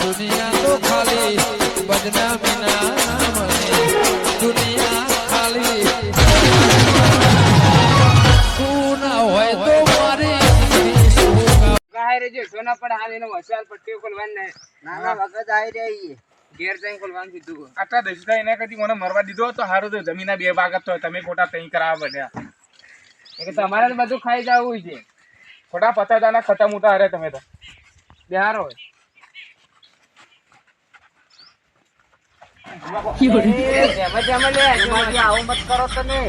દુનિયા તો ખાલી બદનામી ના નામને દુનિયા ખાલી તું ના હોય તો મારી ગાય રે જો સોના પર હાલ એનો વસાલ પટ્ટીઓ ખોલવાન ને નાના વખત આવી રહી ઘેર જઈને ખોલવાનું કીધું. આટલા દસતા એને કદી મને મરવા દીધો તો હારું તો જમીનના બે ભાગ જ તો તમે ખોટા તઈ કરાવવા બન્યા. એ કે તમારે તો બધું ખાઈ જવું છે. ખોટા પતાદાના ખટા મોટા હરે તમે તો. બિહાર હોય આવું મત કરો તમે.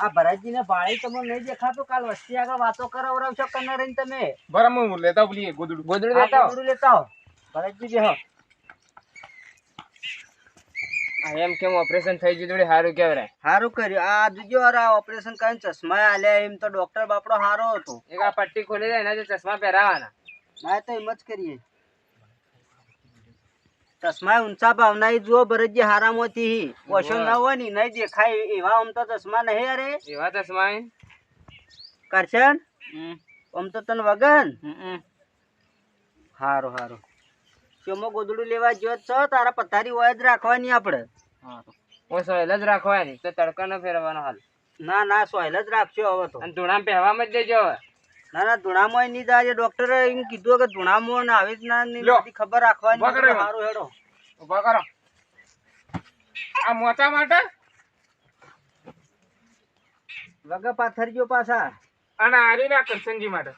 આ ભરતજી ને ભાડે તમને નહીં દેખાતો કાલ વસ્તી આગળ વાતો કરાવરાવશો કને રહીને તમે. બરાબર હું લેતા બોલીએ ગોદડું. ગોદડું આ લેતા ગોદડું લેતા આવો. ભરતજી બેહો. એમ કેમ ઓપરેશન થઈ ગયું થોડી સારું કેવરાય. હારું કર્યું. આ જોજો આ ઓપરેશન કરીને ચશ્મા આલ્યા એમ તો ડોક્ટર બાપડો હારો હતો. એક આ પટ્ટી ખોલી જાય એના જે ચશ્મા પહેરાવાના. ના તો એમ જ કરીએ. ચશ્મા ઊંચા ભાવના જુઓ ભરતજી હારામાંથી ઓછો ના હોય ને નહીં દેખાય એવા આમ તો ચશ્મા નહીં અરે એવા ચશ્મા કરશન આમ તો તને વગન હારું હારું ચોમો ગોદડું લેવા જો છો તારા પથારી હોય જ રાખવાની આપણે. હું સોયલ જ રાખવાની તો તડકા ન ફેરવાનો હાલ. ના ના સોયલ જ રાખજો હવે તો. અને ધૂણામાં પહેવામાં જ દેજો હવે. ના ના ધૂણામાં નહીં જાય. ડોક્ટરે એમ કીધું કે ધૂણામાં ને આવી જ ના બધી ખબર રાખવાની. સારું હેડો ઉભા કરો. આ મોચા માટે વગર પાથરજો પાછા. અને આરીને આ કરશનજી માટે.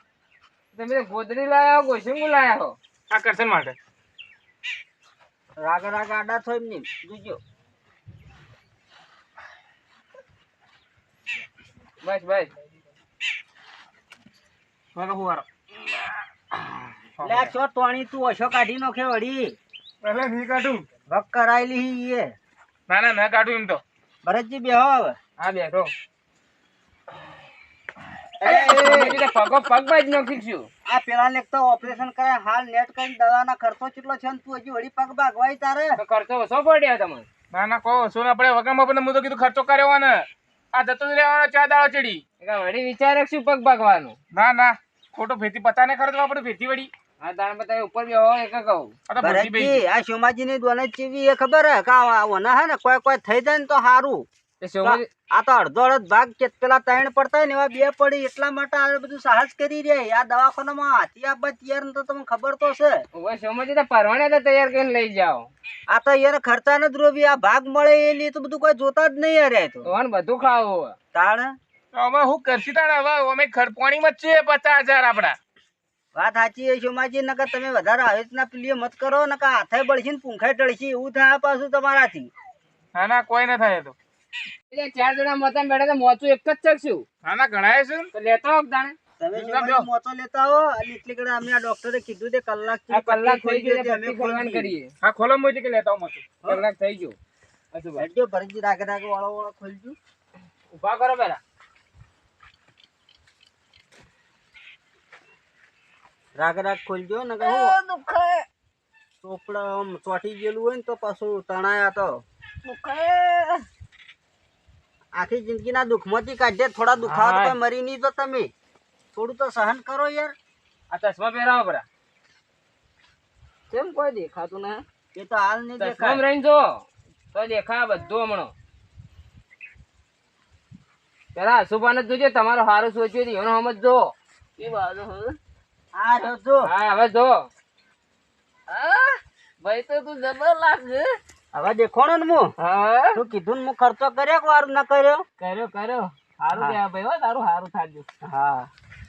તમે ગોદડી લાયા હો ગોશીંગુ લાયા હો. આ કરશન માટે. રાગ રાગ આડા છો એમ નહીં જોજો. બસ બસ મને હુવારો. લે છો તોણી તું ઓછો કાઢી નોખે વળી. એટલે નહીં કાઢું. વક કરાયેલી એ. ના ના ના કાઢું એમ તો. ભરતજી બેહો હવે. હા બેઠો. પગો પગ બાજ નોખીશું. આ પેલા ને તો ઓપરેશન કરે હાલ નેટ કરીને દવાના ખર્ચો કેટલો છે ને તું હજી વળી પગ ભાગવાય તારે. તો ખર્ચો ઓછો પડ્યો તમને. ના ના કહો શું આપણે વગરમાં પણ હું તો કીધું ખર્ચો કર્યો ને આ જતો જ રહેવાનો ચા દાડો ચડી. વળી વિચારે શું પગ ભાગવાનું. ના ના ખોટો ભેતી પતાને ખર્ચવા પડે ભેતી વળી. હા તારે બધા ઉપર બેહો એક કહું. આ તો ભરતી ભરતજી આ સોમાજી ની દોને ચીવી એ ખબર હે કે ઓના હે ને કોઈ કોઈ થઈ જાય ને તો સારું. તે સોમાજી આ તો અડધો અડધ ભાગ કે પેલા ત્રણ પડતા ને એવા બે પડી એટલા માટે આ બધું સાહસ કરી રહ્યા. આ દવાખાનામાં હાથી આપવા તૈયાર ને તો તમને ખબર તો છે. ઓય સોમાજી તો પરવાને તો તૈયાર કરીને લઈ જાઓ. આ તો યાર ખર્ચા ન દ્રોવી આ ભાગ મળે એ લી તો બધું કોઈ જોતા જ નહીં યાર. તો ઓન બધું ખાવું. તાણ અમે હું કરશી તાણે હવે અમે પાણીમાં જ છે 50,000 આપડા. વાત સાચી છે સોમાજી. નકર તમે વધારે આવી રીતના પ્લીએ મત કરો નકર હાથે બળશી ને પૂંખાઈ ટળશી એવું થાય પાછું તમારાથી. ના ના કોઈ ના થાય તો. એટલે 4 જણા મોતા બેઠા તો મોચું એક જ ચકશું. ના ના ગણાય છે તો લેતો આવ તાણે. તમે સોમાજી મોતો લેતા હો અને એટલી કડે અમને આ ડોક્ટરે કીધું તે કલાક આ કલાક થઈ ગયો છે પટ્ટી ખોલવાનું કરીએ. હા ખોલો મોટી કે લેતા હું મત. કલાક થઈ ગયો. અસુ ભાઈ હેડજો ભરતજી રાગે રાગે વાળો વાળો ખોલજો. ઊભા કરો પેલા. રાગ રાગ ખોલજો ને કહું દુખાય ચોપડા આમ ચોટી ગયેલું હોય ને તો પાછું તણાયા તો દુખાય. આખી જિંદગીના દુઃખમાંથી કાઢે થોડા દુખાવા તો કોઈ મરી નહીં તો તમે થોડું તો સહન કરો યાર. આ ચશ્મા પહેરાવો પરા. કેમ કોઈ દેખાતું ના. એ તો હાલ નહીં ચશ્મા દેખાય. રહીને જો તો દેખા બધું હમણો. પેલા અશુભાને જોજો તમારું સારું સોચ્યું એનો સમજ જો. એ બાજુ આ રહ્યો જો. હા હવે જો. ભાઈ તો તું જબર લાગે. હવે દેખોણો ને હું હા તું કીધું ને હું ખર્ચો કર્યો કે વારું ના કર્યો. કર્યો કર્યો. સારું કહેવાય ભાઈ હો તારું સારું થાજો. હા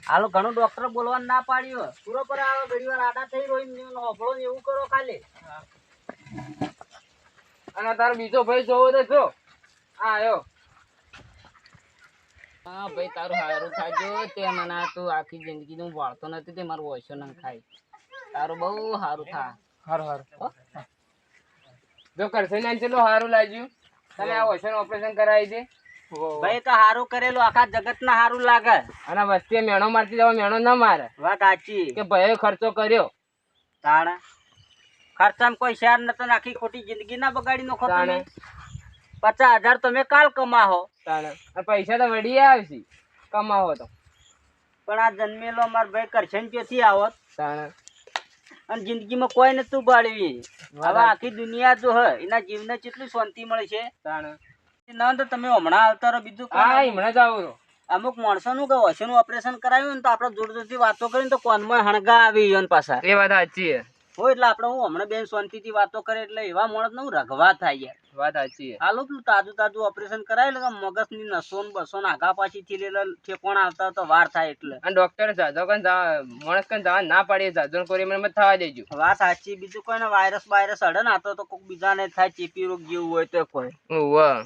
હાલો ઘણું ડોક્ટર બોલવાનું ના પાડ્યું. પૂરો પર આવે ઘડી વાર આડા થઈ રહ્યો હોફળો ને એવું કરો ખાલી. અને તારો બીજો ભાઈ જોવો તો જો. હા આવ્યો. હા ભાઈ તારું સારું થાજો. તે મને તું આખી જિંદગી નું વાળતો નથી તે મારું ઓછો ના ખાય. તારું બહુ સારું થા. હારું હારું. જો કરશે ને ચલો સારું લાગ્યું. તમે આ ઓછો ઓપરેશન કરાવી દે. ભાઈ તો હારું કરેલું આખા જગત ના હારું લાગે. અને વસ્તી મેણો મારતી જવા મેણો ના મારે. વાત સાચી કે ભાઈ ખર્ચો કર્યો. તાણે ખર્ચામાં કોઈ શેર નતો આખી ખોટી જિંદગી ના બગાડી નાખો તમે. 50,000 તમે કાલ કમાહો. પૈસા તો વળી આવશે કમાવો તો. પણ આ જન્મેલો માર ભાઈ કરશન ક્યાંથી આવત. અને જિંદગીમાં કોઈ નતું પાડવી. હવે આખી દુનિયા જો હે એના જીવને કેટલી શાંતિ મળે છે. ના તો તમે હમણાં આવતા રહો બીજું હા હમણાં જ આવું છું. અમુક માણસોનું કે ઓછું ઓપરેશન કરાવ્યું ને તો આપણે જોર જોરથી વાતો કરીને તો કોનમાં હણગા આવી ઈવન પાછા એ વાત સાચી છે. હોય એટલે આપણે હું હમણાં બેન શાંતિથી વાતો કરે એટલે એવા માણસ નું રઘવા થાય યાર. વાત સાચી છે. હાલો પેલું તાજું ઓપરેશન કરાવી લે મગજની નસો ને બસો ને આગા પાછી થી ઠેકોણ આવતા તો વાર થાય એટલે અને ડોક્ટર જાજો કન માણસ કન જવા ના પાડી જાજો કરી મને મત થવા દેજો. વાત સાચી. બીજું કોઈને વાયરસ અડે ને આતો તો કોઈક બીજાને થાય ચેપી રોગ જેવું હોય તો કોઈ. ઓવા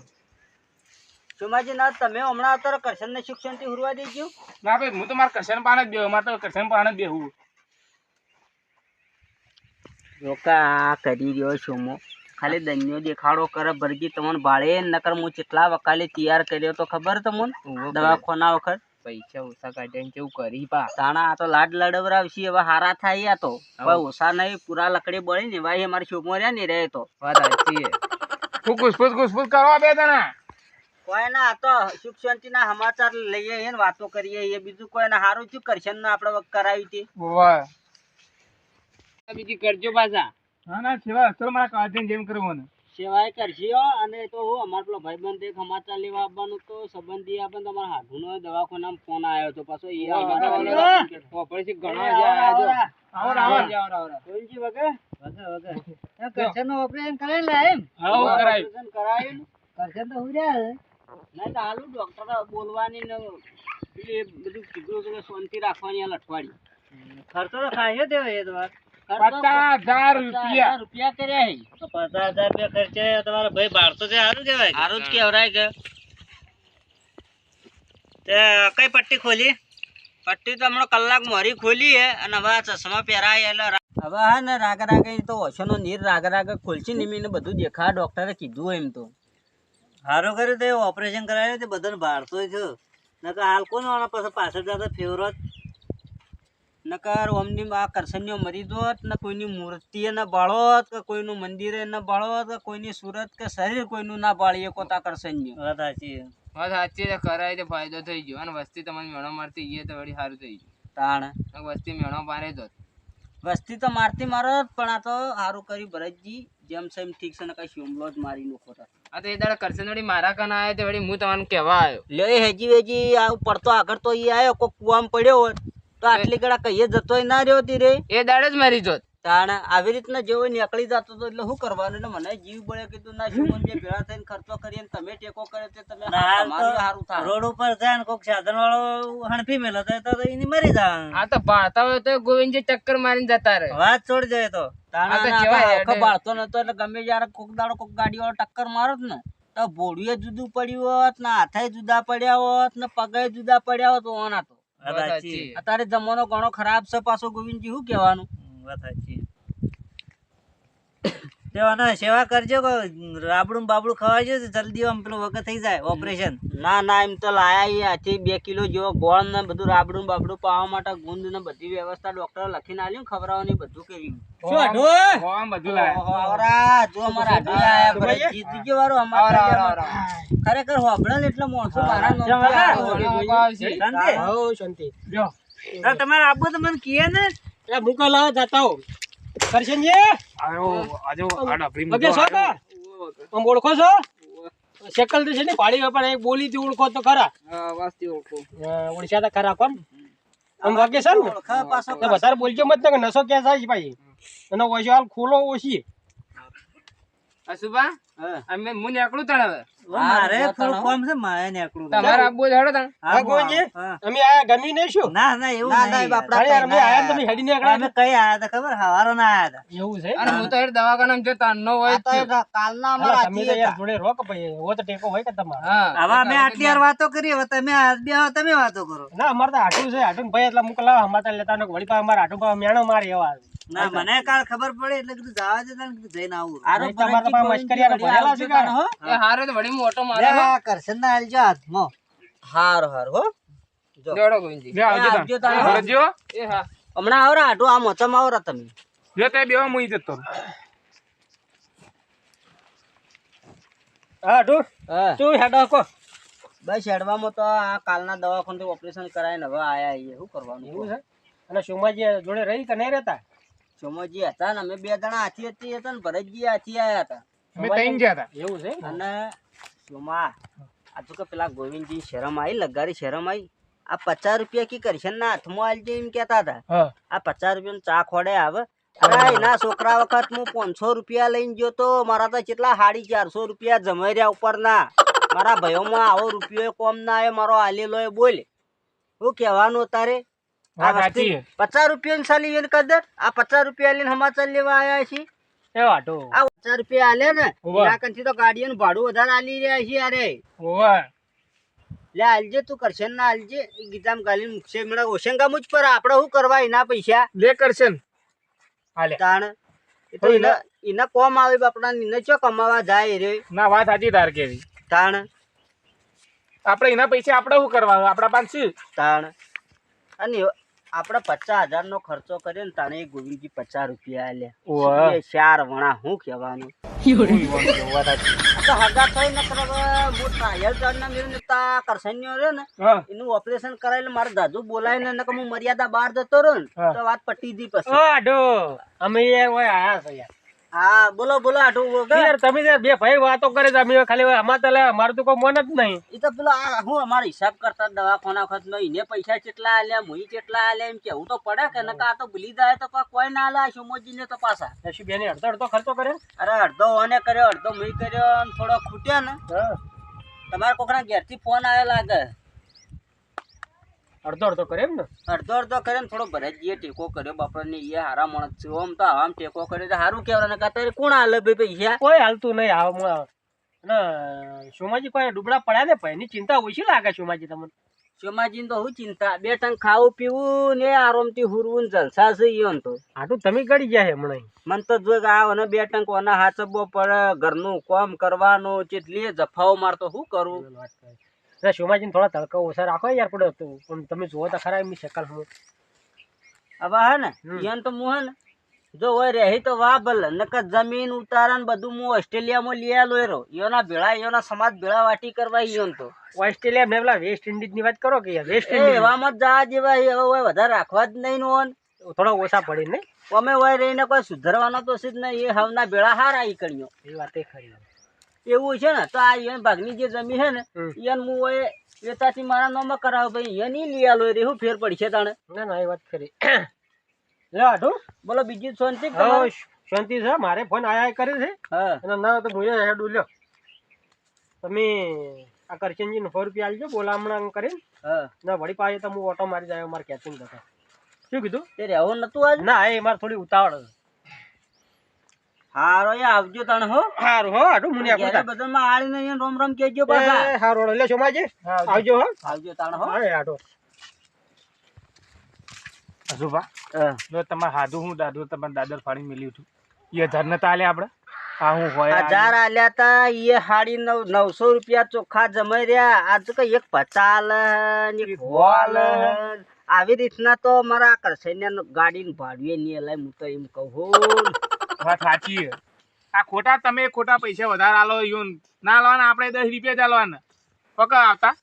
સુમાજી ના તમે હમણાં અત્યારે કરશન ને શિક્ષણ થી હુરવા દેજો. ના ભાઈ હું તો મારા કરશન પાન જ બેહું. મારે તો કરશન પાન જ બેહું. રોકા કરી રહ્યો છું મો ખાલી દન્યો દેખાડો કરે ભરગી તમને ભાડે નકર હું કેટલા વકાલે તૈયાર કર્યો તો ખબર તમને દવાખાના વખત પૈસા ઓછા કાઢ્યા કેવું કરી પા તાણા આ તો લાડ લડવરાવશી હવે હારા થાય આ તો ઓછા નહીં પૂરા લકડી બળી ને ભાઈ અમારી શોભમાં રહ્યા ને રહે તો વાત સાચી છે. હું ઘુસપુસ કરવા બે તને કોઈ ના આ તો સુખ શાંતિ ના સમાચાર લઈએ ને વાતો કરીએ એ બીજું કોઈ ના હારું શું કરશે ને આપડે કરાવી હતી બીજી કરજો પાછા. હા ના સેવા અસર મારા કાઢીને જેમ કરવું સેવાય કરશી હો. અને તો હું અમાર પેલો ભાઈબંધ એક સમાચાર લેવા આવવાનું તો સંબંધી આપણને તમારા હાથુનો દવાખાનામાં ફોન આવ્યો તો પાછો એ ઓપરેશન ઘણા ઓપરેશન કરાયેલું કરશન તો હું રહ્યા નહીં તો હાલું ડોક્ટર બોલવાની ને બધું કીધું કે શાંતિ રાખવાની આ લટવાડી ખર્ચો તો ખાય છે એ તમારે 50,000 રૂપિયા કર્યા હે તો 50,000 રૂપિયા ખર્ચે તમારા ભાઈ બાળતો છે સારું કહેવાય. સારું જ કહેવાય કે તે કઈ પટ્ટી ખોલી? પટ્ટી તો હમણાં કલાક મોરી ખોલી હે અને હવે આ ચશ્મા પહેરાય એટલે હવે હા ને રાગ તો ઓછોનો નીર રાગ ખોલશી નિમીને બધું દેખા ડોક્ટરે કીધું એમ તો સારું કર્યું તે ઓપરેશન કરાવ્યું તે બધાને બાળતો છે નકર હાલ કોણ પછી પાછળ જતા ફેવરત નકર ઓમની આ કરશનીઓ મરી દોત ને કોઈની મૂર્તિ ન બાળોત કે કોઈનું મંદિરે ન બાળોત કે કોઈની સુરત કે શરીર કોઈનું ના બાળીએ કોતા કરશનીઓ. વાત સાચી છે. કરાય તો ફાયદો થઈ ગયો અને વસ્તી તમારી મેળો મારતી એ તો વળી સારું થઈ ગયું. તાણ વસ્તી મેળો મારે તો વસ્તી તો મારતી મારો પણ આ તો સારું કર્યું ભરતજી જેમ સેમ ઠીક છે ને કઈ શિમલો જ મારી નખો. આ તો એ દાડા કરશન વળી મારા કન આવ્યો તો વળી હું તમને કહેવા આવ્યો લે હેજી આ પડતો આગળ તો એ આવ્યો કોઈ કુવામાં પડ્યો હોત તો આટલી ગળા કહીએ જતોય ના રહ્યો તી રે એ દાડે જ મારી જોત. તાણ આવી રીતના જેવો નીકળી જતો હતો એટલે શું કરવાનું એટલે મને જીવ બળે કીધું ના જીવન બે ભેળા થઈને ખર્ચો કરીએ ને તમે ટેકો કરે તે તમે સારું થાય. રોડ ઉપર જાય ને કોઈક સાધન વાળો હણફી મેલો તો એની મરી જાય. આ તો ભાળતા હોય તો ગોવિંદજી ટક્કર મારીને જતા રહે. વાત છોડી જાય તો બાળતો નતો એટલે ગમે જયારે કોક દાડો કોક ગાડી વાળો ટક્કર મારો જ ને તો ભોળીએ જુદું પડ્યું હોત ને હાથે જુદા પડ્યા હોત ને પગે જુદા પડ્યા હોત ઓના તો. અત્યારે જમાનો ઘણો ખરાબ છે પાછો ગોવિંદજી શું કહેવાનું. સેવા કરજો રાબડું બાબડું ખવાજો જલ્દી આમ પેલું વખત થઈ જાય ઓપરેશન. ના એમ તો લાયા 2 કિલો જેવો ગોળ ને બધું રાબડું બાબડું પાવા માટે ગુંદ ને બધી વ્યવસ્થા ડોક્ટર લખીને આલ્યું ખવડાવવાની બધું કેવી ખરેખર હોબળે એટલે માણસો તમારે આપવું તો મને કહે ને ભૂકો લાવો જતા કરશનજી ઓળખો છો શકલ તો છે ને ભાડી વેપાર એક બોલી થી ઓળખો તો ખરા ઓળખ્યા તો ખરા કોણ આમ વાગે છે ને વધારે બોલજો મત ને નસો ક્યાં થાય ભાઈ એનો ઓછો હાલ ખોલો ઓછી અશુભા અમે હું નીકળું તણ હવે મારે થોડું કામ છે મારે નીકળું તમારે આપવું હેડો તણ હા ગોજી અમે આયા ગમી નહીં શું ના એવું નહીં બાપડા અમે આયા તમે હેડી નીકળ્યા અમે કઈ આયા હતા ખબર હવારો ના આયા હતા એવું છે અરે હું તો હેડ દવાખાનામાં જો તાનો હોય કાલના અમારા તમે તો યાર જોડે રોક ભાઈ ઓ તો ટેકો હોય કે તમારે હા હવે અમે આટલી વાર વાતો કરી હવે તમે તમે વાતો કરો ના અમાર તો આટું છે આટું ભાઈ એટલે મુકલા હમાતા લેતા ને વળી પા અમાર આટું પા મેણો મારે એવા ના મને કાલ ખબર પડે એટલે કીધું જવા દે તને કીધું જઈને આવું આરો તમાર તો મસ્કરીયા ભરેલા છે કાણ એ હારે તો વળી મોટો મારે કરશન ના આલજો હાથમાં હાર હો જો જોડો ગોવિંદજી લે આવજો તને એ હા હમણાં આવરા આટું આ મોચામાં આવરા તમે જો તે બેવા મુઈ જતો હા તું હેડો કો બસ હેડવામાં તો આ કાલના દવાખાનાથી ઓપરેશન કરાવીને હવે આયા છીએ શું કરવાનું એવું છે અને સોમાજી જોડે રહી કે નહીં રહેતા સોમોજી હતા ને અમે 2 જણા હાથી હતી હતા ને ભરતજી હાથી આયા હતા અમે તૈન ગયા હતા. એવું છે અને સોમા આ તો કે પેલા ગોવિંદજી શરમ આવી લગારી શરમ આવી આ 50 રૂપિયા કી કરશન ના હાથમાં આલજે એમ કેતા હતા હા આ 50 રૂપિયા ચા ખોડે આવે અરે એના છોકરા વખત હું 500 રૂપિયા લઈને ગયો તો મારા તો કેટલા 450 રૂપિયા જમાઈ રહ્યા ઉપરના મારા ભાઈઓમાં આવો રૂપિયો કોમ ના આવ્યો મારો આલેલો એ બોલ શું કહેવાનું તારે આ વાત સાચી વસ્તી 50 રૂપિયા સાલી એને કદર આ 50 રૂપિયા લઈને સમાચાર લેવા આવ્યા છે એ વાટો આ 50 રૂપિયા આલે ને હોવે. ના કંથી તો ગાડીનું ભાડું વધારે આલી રહ્યા છે અરે ઓવા લે આલજે તું કરશે ના આલજે એ ગીતામ ગાલી મુક્ષે મેળા ઓશંગામું જ પર આપણે શું કરવા એના પૈસા લે કરશે ને. હાલે તાણ એ તો એના કોમ આવે બાપડા એને ચો કમાવા જાય રે ના વાત સાચી તાર કેવી. તાણ આપણે એના પૈસા આપણે શું કરવા આપણા પાસે શું? તાણ અને આપણે 50,000 નો ખર્ચો કર્યો ને તાણે એ ગોવિંદજી 50 રૂપિયા ઓવે. આલ્યા એ 4 વણા શું કહેવાનું વાત સાચી. આ તો હગા થઈ ન કરવા હું ટ્રાયલ ચાર્જના મેળ નેતા કરશન્યો રહ્યો ને હા એનું ઓપરેશન કરાયેલું મારે દાદુ બોલાય ને નકર હું મર્યાદા બહાર જતો રહ્યો ને હા. તો વાત પટી દી પછી આડો અમે ઓય આયા છે યાર હા બોલો બોલો આઠું વગર યાર તમે જે બે ભાઈ વાતો કરે છે અમે ખાલી અમાર તો અમારું તો કોઈ મન જ નહીં એ તો પેલો આ હું અમારો હિસાબ કરતા દવાખાના ખર્ચ એને પૈસા કેટલા આલ્યા મુઈ કેટલા આલ્યા એમ કેવું તો પડે કે નકા આ તો ભૂલી જાય તો કોઈ ના આલે સોમોજી ને તો પાછા શું બેને અડધો અડધો ખર્ચો કરે અરે અડધો ઓને કર્યો અડધો મુઈ કર્યો અને થોડો ખૂટ્યો ને તમારા કોકના ઘેરથી ફોન આવ્યો લાગે અડધો અડધો કરે એમ ને અડધો અડધો કર્યો ને થોડો ભરતજીએ ટેકો કર્યો બાપડને એ હારા માણસ છે આમ તો આમ ટેકો કર્યો તો સારું કહેવાય ને કાં કોણ આલે ભાઈ પૈસા કોઈ હાલતું નહીં આવા ને સોમાજી કોઈ ડુબડા પડ્યા ને ભાઈની ચિંતા ઓછી લાગે સોમાજી તમને સોમાજીને તો હું ચિંતા 2 ટંક ખાવું પીવું ને આરામથી હુરવું ને જલસા છે ઈયોન તો આટલું તમે ગળી જાય હમણાં મન તો જો આ અને 2 ટંક ઓના હાચબો પડે ઘરનું કામ કરવાનું ચેટલી જફાઓ મારતો શું કરવું સોમાજીને થોડા તડકા ઓછા રાખો યાર પડે તો પણ તમે જુઓ તો ખરા એમની શકલ હું હવે હે ને ઈયોન તો હું હે ને જો હોય રહી તો વાહ ભલે નકર જમીન ઉતારા ને બધું હું ઓસ્ટ્રેલિયામાં લઈ આલો એરો ઈયોના ભેળા ઈયોના સમાજ ભેળા વાટી કરવા ઈયોન તો ઓસ્ટ્રેલિયા મેં પેલા વેસ્ટ ઇન્ડિઝ ની વાત કરો કે યાર વેસ્ટ એ ઇન્ડિઝ એવામાં જ જા જેવા છે, હવે હોય વધારે રાખવા જ નહીં નોન થોડા ઓછા પડે નહીં અમે હોય રહીને કોઈ સુધરવાનો તો છે જ નહીં એ હવના ભેળા હારા ઈ કર્યો એ વાત એ ખરી એવું છે ને તો આ ઈયોન ભાગની જે જમીન છે ને ઈયોન હું હોય વેચાથી મારા નામમાં કરાવ ભાઈ ઈયોન ઈ લઈ આલો રે શું ફેર પડશે તાણે ના ના એ વાત ખરી લે આટું બોલો બીજી શાંતિ હા શાંતિ છે મારે ફોન આયા કરે છે હા અને ના તો હું હેડું લ્યો તમે આ કરશનજી ને 100 રૂપિયા આલજો બોલામણા કરીને હા ના વળી પાછે તો હું ઓટો મારી જાય મારે કેચિંગ જતા શું કીધું તે રહેવું નતું આજ ના એ મારે થોડી ઉતાવળ છે. હારો એ આવજો તાણે હો હારું હો આટું મુનિ ઘેરે આપું બધામાં આળીને અહીંયા રોમ રોમ કહેજો પાછા હારું લે સોમાજી આવજો હો આવજો તાણે હો હા આટો અજુભા હા. જો તમારે હાધું હું દાદુ તમારે દાદર ફાડી મેલ્યું હતું એ 1000 નતા આલે આપણે આ હું હોય 1000 આલ્યા તા એ હાડી 900 રૂપિયા ચોખ્ખા જમાઈ રહ્યા આજ તો કઈ એક પચાલ ને એક ગોલ આવી રીતના તો મારા કરસૈન્યા ગાડીનું ભાડું નહીં લાય હું તો એમ કહું વાત સાચી છે. આ ખોટા તમે ખોટા પૈસા વધારે આલો ઈયોન ના આલવાના આપણે 10 રૂપિયા જ આલવાના પકા આવતા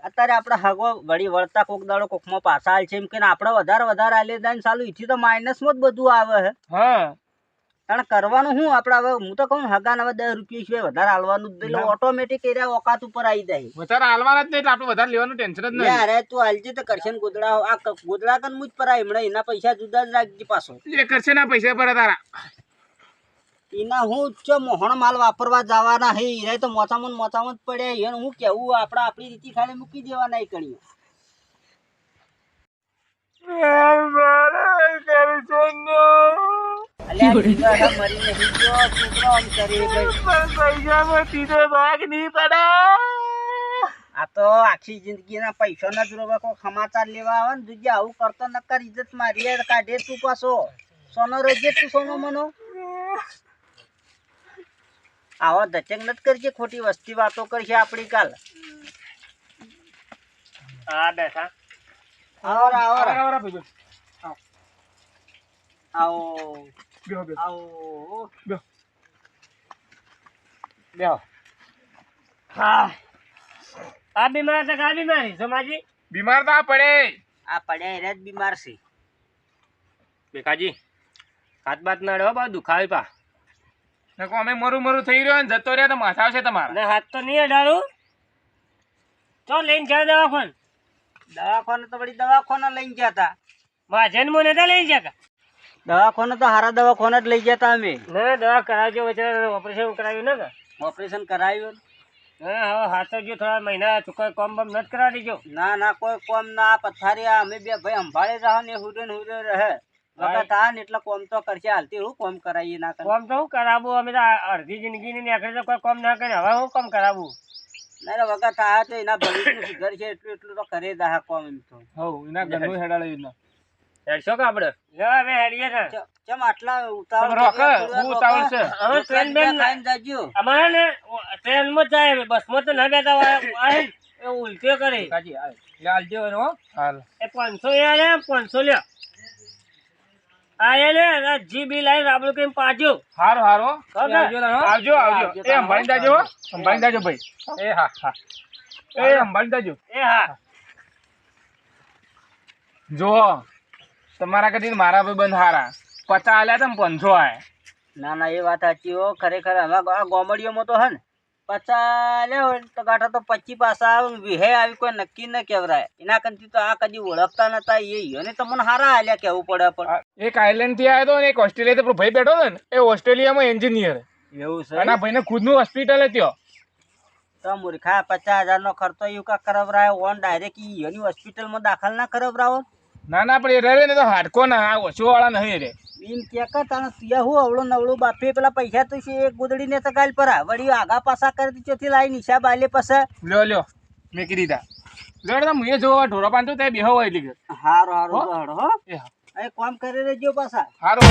અત્યારે આપણે હગો વળી વળતા કોક દાડો કોકમાં પાછા આલ છે એમ કે આપણે વધારે આલે જાય ચાલુ ઈથી તો માઇનસમાં જ બધું આવે હે હા કારણ કરવાનું શું આપણે હવે હું તો કહું હગાને હવે 10 રૂપિયા સિવાય વધારે આલવાનું જ નહીં એટલે ઓટોમેટિક એરિયા ઓકાત ઉપર આવી જાય વધારે આલવાના જ નહીં એટલે આપણે વધારે લેવાનું ટેન્શન જ નહીં યાર તું હાલજે તો કરશે ને ગોદડા આ ગોદડા કન મુજ પર હમણાં એના પૈસા જુદા જ રાખજે પાછો એ કરશે ના પૈસા પર તારા એના હું ચો મોહણ માલ વાપરવા જવાના હે હીરા તો મોચામાં જ પડ્યા એને હું કેવું આપણી રીતે ખાલી મૂકી દેવાના એ કણીઓ અલ્યા જીગા હે મરી નહીં ગયો છોકરો આમ કરી ગઈ આ તો આખી જિંદગીના પૈસાના જ રોવા કોઈ સમાચાર લેવા આવે ને દુજે આવું કરતો નકર ઇજ્જત મારી કાઢે તું પાછો સોનો રોજે તું સોનો મનો આવો દચક નત કરજે ખોટી વસ્તી વાતો કરશે આપણી કાલ હા બેઠા આવો આવો આવરા ભાઈ આવો બેહો બેહો આવો બેહો બેહો હા આ બીમાર છે કા બીમારી સોમાજી બીમાર તો આ પડે આ પડ્યા એરા જ બીમાર છે બેકાજી હાથ બાત ના રહ્યો બા દુખાવી પા નકો અમે મરું મરું થઈ રહ્યો ને જતો રહ્યા તો માથા આવશે તમારા અને હાથ તો નહીં અડાડું ચો લઈને ગયા દવાખાન દવાખાને તો વળી દવાખાને લઈને ગયા હતા. માજન મને નતા લઈ ગયા દવાખાને તો હારા દવાખાને જ લઈ ગયા હતા અમે. ના દવા કરાવજો બચારા ઓપરેશન કરાવ્યું ને કે ઓપરેશન કરાવ્યું. હા હવે હાથ જો થોડા મહિના કોઈ કોમ બમ નથી કરાવી દેજો ના કોઈ કોમ ના પથારી અમે બે ભાઈ સંભાળે રહો ને હુડે રહે વખત આ ને એટલે કોમ તો કરશે હાલતી હું કોમ કરાવીએ ના કરે. કોમ તો હું કરાવું અમે તો અડધી જિંદગીની નીકળે તો કોઈ કોમ ના કરે હવે હું કોમ કરાવું ના વખત આ તો એના ભવિષ્યનું સુધર છે એટલું તો કરે દા કોમ એમ તો. હવ એના ઘરનું હેડાળે એના હેડશો કે આપણે હવે હેડીએ ને કેમ આટલા ઉતાવળ રોક કર્યો? હું ઉતાવળ છે હવે ટ્રેન બેન ખાઈને જાજો. અમારે ને ટ્રેનમાં જ જાય બસમાં તો ના બેઠા હોય એ ઉલટીઓ કરે કાજી લે આલજો એનો હો. હાલ એ 500 યાર 500 લ્યો આ લે જીબી લાઈ રાબડું કેમ પાજો હારો હારો આવજો લા, હો. આવજો આવજો એ અંબાણી જાજો હો અંબાણી જાજો ભાઈ એ હા હા એ અંબાણી જાજો એ હા જો તમારા કદી મારા ભાઈ બંધ હારા 50 આલ્યા તમ 500 આયા ના ના એ વાત સાચી હો ખરેખર હવે ગોમડીઓમાં તો હે ને 50 લે હોય તો ગાંઠા તો 25 પાસા આવે ને વિહે આવી કોઈ નક્કી ન કેવરાય એના કંથી તો આ કદી ઓળખતા નતા એને તો મને હારા આલ્યા કેવું પડે પણ એક આયર્લેન્ડ થી આવ્યો હતો ને એક ઓસ્ટ્રેલિયા થી ભાઈ બેઠો હતો ને એ ઓસ્ટ્રેલિયામાં એન્જિનિયર એવું છે અને આ ભાઈને ખુદનું હોસ્પિટલ હતી તો મૂર્ખા 50,000 નો ખર્ચો એવું કા કરાવરાય ઓન ડાયરેક્ટ એની હોસ્પિટલમાં દાખલ ના કરાવરાવો. ના પણ એ રહે ને તો હાડકો ના આ ઓછો વાળા નહીં રે એમ કે તાણે તુયા હું અવળું નવળું બાપે પેલા પૈસા તો છે એક ગોદડીને તો ગાલ પરા વળી આગા પાછા કરી ચોથી લાઈ નિશા બાલે પછી લ્યો મેં કીધી તા લ્યો મુએ જોવા ઢોરો પાંચો તે બેહો હોય એટલે હારો હારો હો એ હા એ કામ કરી લેજો પાછા હારો